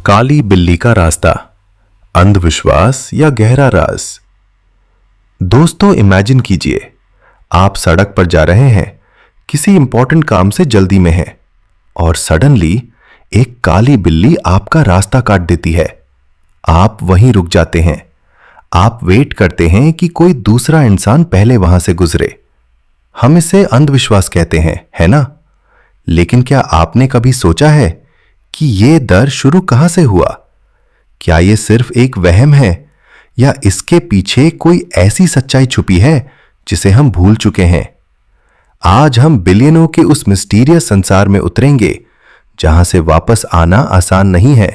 काली बिल्ली का रास्ता, अंधविश्वास या गहरा राज। दोस्तों, इमेजिन कीजिए आप सड़क पर जा रहे हैं, किसी इंपॉर्टेंट काम से जल्दी में हैं और सडनली एक काली बिल्ली आपका रास्ता काट देती है। आप वहीं रुक जाते हैं। आप वेट करते हैं कि कोई दूसरा इंसान पहले वहां से गुजरे। हम इसे अंधविश्वास कहते हैं, है ना? लेकिन क्या आपने कभी सोचा है कि यह डर शुरू कहां से हुआ? क्या यह सिर्फ एक वहम है या इसके पीछे कोई ऐसी सच्चाई छुपी है जिसे हम भूल चुके हैं? आज हम बिलियनों के उस मिस्टीरियस संसार में उतरेंगे जहां से वापस आना आसान नहीं है।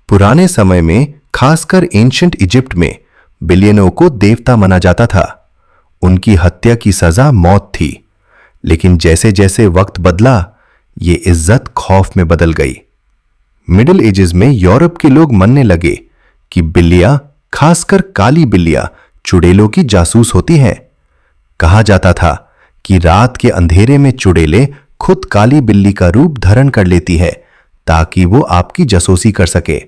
पुराने समय में, खासकर एंशिएंट इजिप्ट में, बिलियनों को देवता माना जाता था। उनकी हत्या की सजा मौत थी। लेकिन जैसे जैसे वक्त बदला, ये इज्जत खौफ में बदल गई। मिडिल एजेस में यूरोप के लोग मानने लगे कि बिल्लियां, खासकर काली बिल्लियां, चुड़ैलों की जासूस होती हैं। कहा जाता था कि रात के अंधेरे में चुड़ैलें खुद काली बिल्ली का रूप धारण कर लेती है ताकि वो आपकी जासूसी कर सके।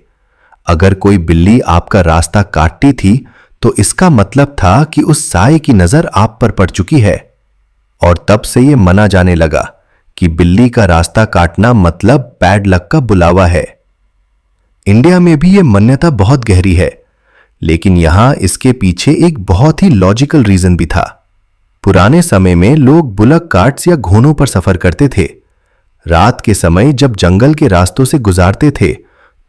अगर कोई बिल्ली आपका रास्ता काटती थी तो इसका मतलब था कि उस साए की नजर आप पर पड़ चुकी है। और तब से यह माना जाने लगा कि बिल्ली का रास्ता काटना मतलब बैड लक का बुलावा है। इंडिया में भी यह मान्यता बहुत गहरी है, लेकिन यहां इसके पीछे एक बहुत ही लॉजिकल रीजन भी था। पुराने समय में लोग बुलक कार्ट्स या घोड़ों पर सफर करते थे। रात के समय जब जंगल के रास्तों से गुजारते थे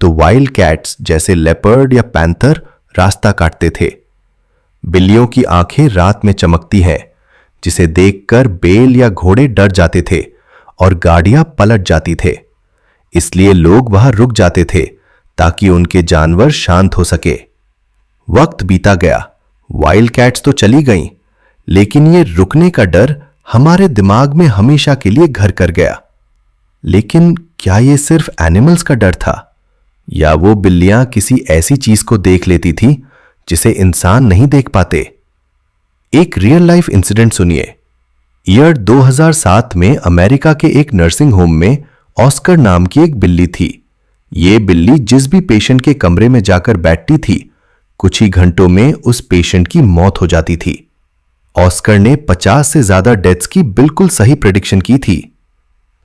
तो वाइल्ड कैट्स जैसे लेपर्ड या पैंथर रास्ता काटते थे। बिल्लियों की आंखें रात में चमकती हैं, जिसे देखकर बैल या घोड़े डर जाते थे और गाड़ियां पलट जाती थे। इसलिए लोग वहां रुक जाते थे ताकि उनके जानवर शांत हो सके। वक्त बीता गया, वाइल्ड कैट्स तो चली गईं, लेकिन ये रुकने का डर हमारे दिमाग में हमेशा के लिए घर कर गया। लेकिन क्या ये सिर्फ एनिमल्स का डर था, या वो बिल्लियां किसी ऐसी चीज को देख लेती थी जिसे इंसान नहीं देख पाते? एक रियल लाइफ इंसिडेंट सुनिए। ईयर 2007 में अमेरिका के एक नर्सिंग होम में ऑस्कर नाम की एक बिल्ली थी। ये बिल्ली जिस भी पेशेंट के कमरे में जाकर बैठती थी, कुछ ही घंटों में उस पेशेंट की मौत हो जाती थी। ऑस्कर ने 50 से ज्यादा डेथ्स की बिल्कुल सही प्रेडिक्शन की थी।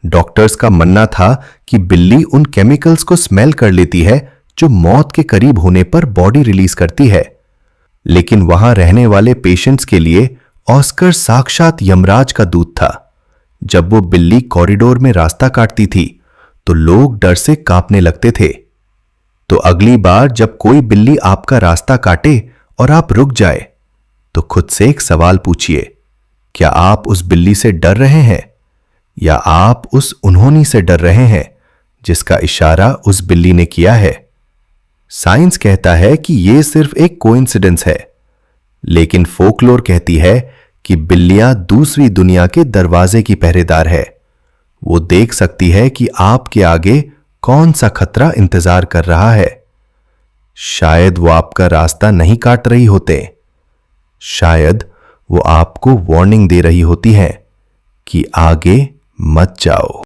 डॉक्टर्स का मानना था कि बिल्ली उन केमिकल्स को स्मेल कर लेती है जो मौत के करीब होने पर बॉडी रिलीज करती है। लेकिन वहां रहने वाले पेशेंट्स के लिए ऑस्कर साक्षात यमराज का दूत था। जब वो बिल्ली कॉरिडोर में रास्ता काटती थी तो लोग डर से कांपने लगते थे। तो अगली बार जब कोई बिल्ली आपका रास्ता काटे और आप रुक जाए, तो खुद से एक सवाल पूछिए, क्या आप उस बिल्ली से डर रहे हैं या आप उस उन्होंने से डर रहे हैं जिसका इशारा उस बिल्ली ने किया है? साइंस कहता है कि यह सिर्फ एक कोइंसिडेंस है, लेकिन फोकलोर कहती है कि बिल्लियां दूसरी दुनिया के दरवाजे की पहरेदार है। वो देख सकती है कि आपके आगे कौन सा खतरा इंतजार कर रहा है। शायद वो आपका रास्ता नहीं काट रही होते, शायद वो आपको वार्निंग दे रही होती है कि आगे मत जाओ।